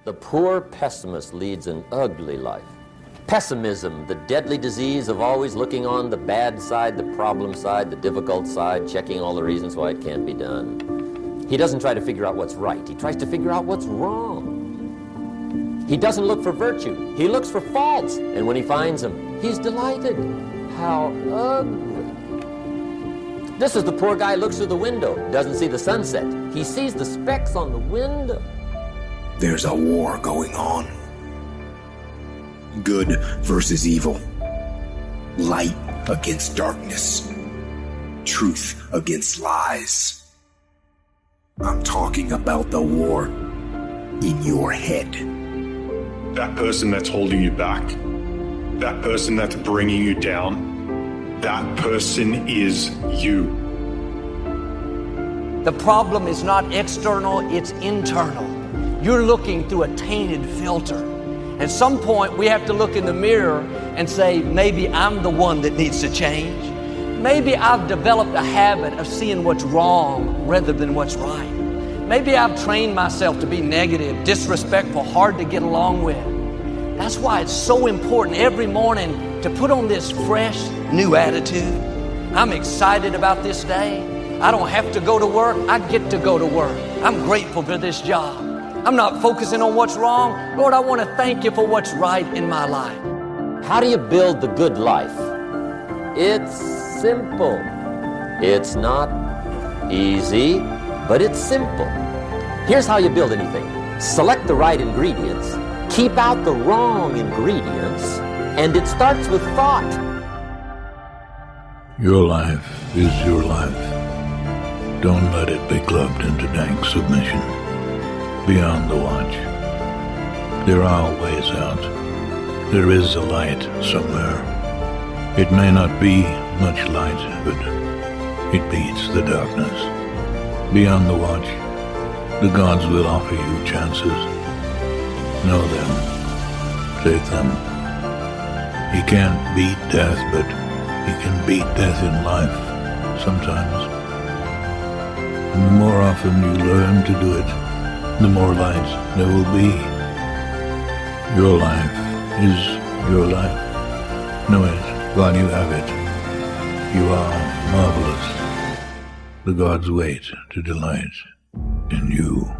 The poor pessimist leads an ugly life. Pessimism, the deadly disease of always looking on the bad side, the problem side, the difficult side, checking all the reasons why it can't be done. He doesn't try to figure out what's right. He tries to figure out what's wrong. He doesn't look for virtue. He looks for faults. And when he finds them, he's delighted. How ugly. This is the poor guy who looks through the window, doesn't see the sunset. He sees the specks on the window. There's a war going on. Good versus evil. Light against darkness. Truth against lies. I'm talking about the war in your head. That person that's holding you back, that person that's bringing you down, that person is you. The problem is not external, it's internal. You're looking through a tainted filter. At some point, we have to look in the mirror and say, maybe I'm the one that needs to change. Maybe I've developed a habit of seeing what's wrong rather than what's right. Maybe I've trained myself to be negative, disrespectful, hard to get along with. That's why it's so important every morning to put on this fresh, new attitude. I'm excited about this day. I don't have to go to work. I get to go to work. I'm grateful for this job. I'm not focusing on what's wrong. Lord, I want to thank you for what's right in my life. How do you build the good life? It's simple. It's not easy, but it's simple. Here's how you build anything. Select the right ingredients, keep out the wrong ingredients, and it starts with thought. Your life is your life. Don't let it be clubbed into dank submission. Beyond the watch, there are ways out. There is a light somewhere. It may not be much light, but it beats the darkness. Beyond the watch, the gods will offer you chances. Know them. Take them. He can't beat death, but he can beat death in life sometimes. And the more often you learn to do it, the more light there will be. Your life is your life. Know it while you have it. You are marvelous. The gods wait to delight in you.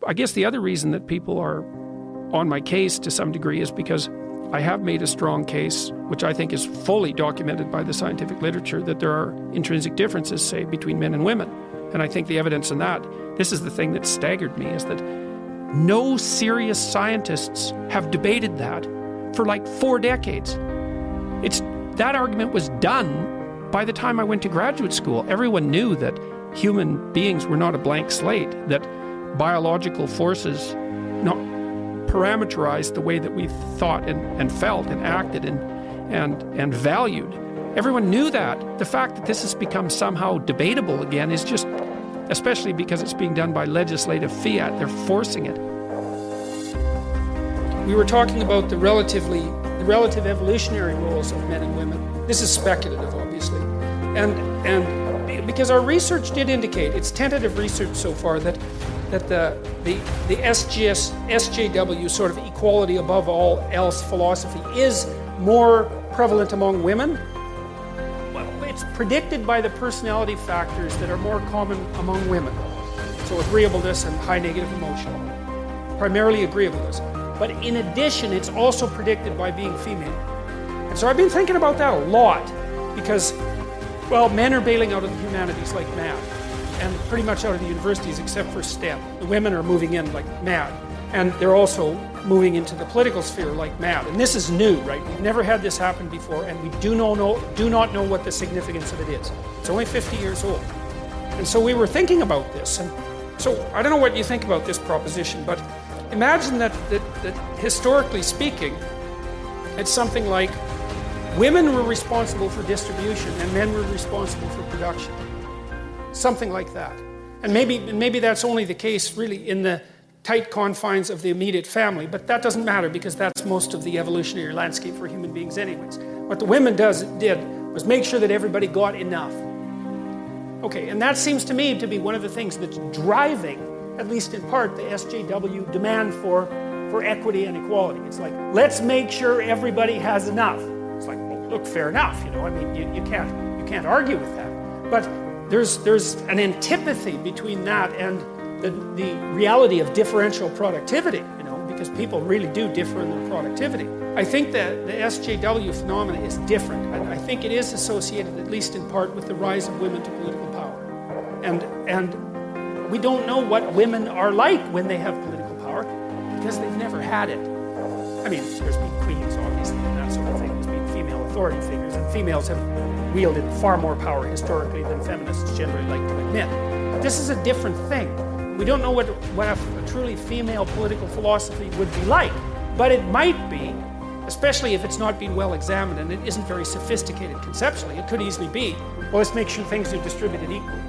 I guess the other reason that people are on my case to some degree is because I have made a strong case, which I think is fully documented by the scientific literature, that there are intrinsic differences, say, between men and women. And I think the evidence in that, this is the thing that staggered me, is that no serious scientists have debated that for like 4 decades. That argument was done by the time I went to graduate school. Everyone knew that human beings were not a blank slate, that biological forces not parameterized the way that we thought and felt and acted and valued. Everyone knew that. The fact that this has become somehow debatable again is just, especially because it's being done by legislative fiat, they're forcing it. We were talking about the relative evolutionary roles of men and women. This is speculative, obviously. And because our research did indicate, it's tentative research so far, that the SJW sort of equality above all else philosophy is more prevalent among women. Well, it's predicted by the personality factors that are more common among women. So agreeableness and high negative emotion, primarily agreeableness. But in addition, it's also predicted by being female. And so I've been thinking about that a lot because, well, men are bailing out of the humanities like mad. And pretty much out of the universities except for STEM. The women are moving in like mad. And they're also moving into the political sphere like mad. And this is new, right? We've never had this happen before, and we do not know what the significance of it is. It's only 50 years old. And so we were thinking about this. And so I don't know what you think about this proposition, but imagine that historically speaking, it's something like women were responsible for distribution and men were responsible for production. Something like that. And maybe that's only the case really in the tight confines of the immediate family, but that doesn't matter because that's most of the evolutionary landscape for human beings anyways. What the women did was make sure that everybody got enough. Okay, and that seems to me to be one of the things that's driving, at least in part, the SJW demand for equity and equality. It's like, let's make sure everybody has enough. It's like, well, look, fair enough, I mean, you can't argue with that. But there's an antipathy between that and the reality of differential productivity, because people really do differ in their productivity. I think that the SJW phenomenon is different. I think it is associated, at least in part, with the rise of women to political power. And we don't know what women are like when they have political power because they've never had it. I mean, there's been queens, obviously, and that sort of thing. There's been female authority figures, and females have wielded far more power historically than feminists generally like to admit. But this is a different thing. We don't know what a truly female political philosophy would be like, but it might be, especially if it's not been well examined and it isn't very sophisticated conceptually. It could easily be, well, let's make sure things are distributed equally.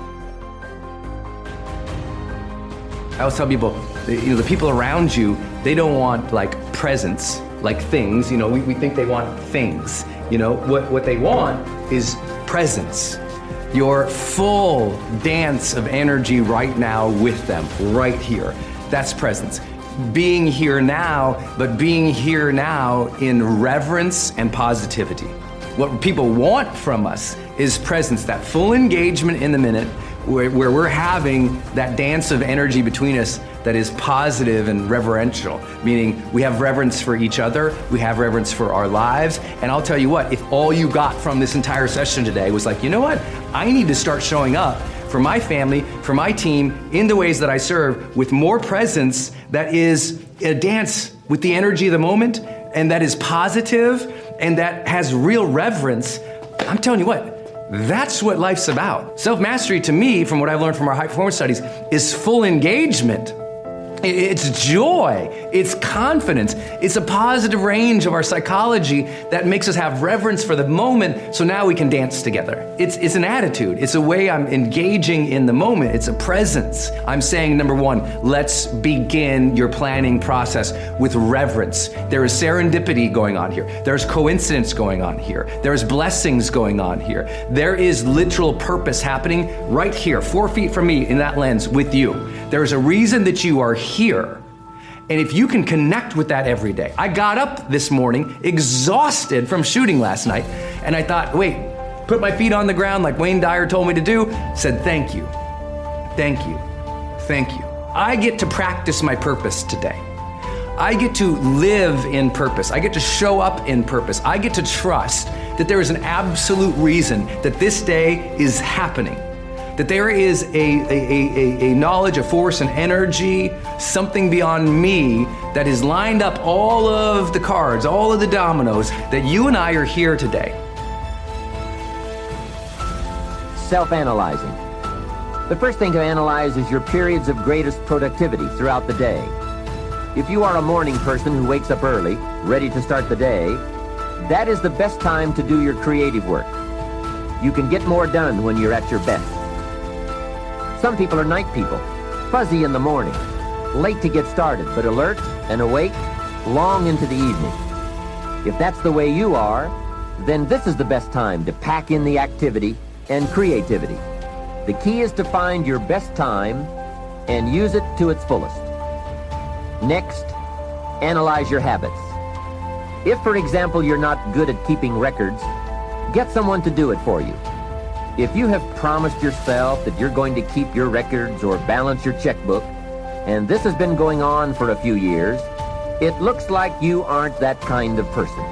I always tell people, the people around you, they don't want presents, things. We think they want things. What they want is presence. Your full dance of energy right now with them, right here. That's presence. Being here now, but being here now in reverence and positivity. What people want from us is presence, that full engagement in the minute where we're having that dance of energy between us that is positive and reverential, meaning we have reverence for each other, we have reverence for our lives, and I'll tell you what, if all you got from this entire session today was you know what, I need to start showing up for my family, for my team, in the ways that I serve, with more presence that is a dance with the energy of the moment, and that is positive, and that has real reverence, I'm telling you what, that's what life's about. Self-mastery, to me, from what I've learned from our high performance studies, is full engagement. It's joy, it's confidence, it's a positive range of our psychology that makes us have reverence for the moment, so now we can dance together. It's an attitude, it's a way I'm engaging in the moment, it's a presence. I'm saying, number one, let's begin your planning process with reverence. There is serendipity going on here. There's coincidence going on here. There's blessings going on here. There is literal purpose happening right here, 4 feet from me in that lens with you. There's a reason that you are here. And if you can connect with that every day. I got up this morning exhausted from shooting last night, and I thought, wait, put my feet on the ground like Wayne Dyer told me to do, said thank you, thank you, thank you. I get to practice my purpose today. I get to live in purpose. I get to show up in purpose. I get to trust that there is an absolute reason that this day is happening. That there is a knowledge, a force, an energy, something beyond me that has lined up all of the cards, all of the dominoes, that you and I are here today. Self-analyzing. The first thing to analyze is your periods of greatest productivity throughout the day. If you are a morning person who wakes up early, ready to start the day, that is the best time to do your creative work. You can get more done when you're at your best. Some people are night people, fuzzy in the morning, late to get started, but alert and awake long into the evening. If that's the way you are, then this is the best time to pack in the activity and creativity. The key is to find your best time and use it to its fullest. Next, analyze your habits. If, for example, you're not good at keeping records, get someone to do it for you. If you have promised yourself that you're going to keep your records or balance your checkbook, and this has been going on for a few years, it looks like you aren't that kind of person.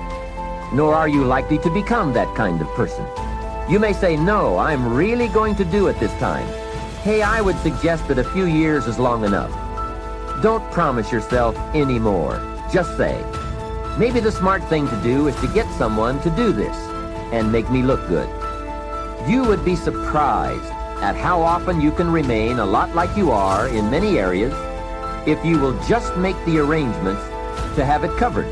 Nor are you likely to become that kind of person. You may say, no, I'm really going to do it this time. Hey, I would suggest that a few years is long enough. Don't promise yourself anymore. Just say, maybe the smart thing to do is to get someone to do this and make me look good. You would be surprised at how often you can remain a lot like you are in many areas if you will just make the arrangements to have it covered.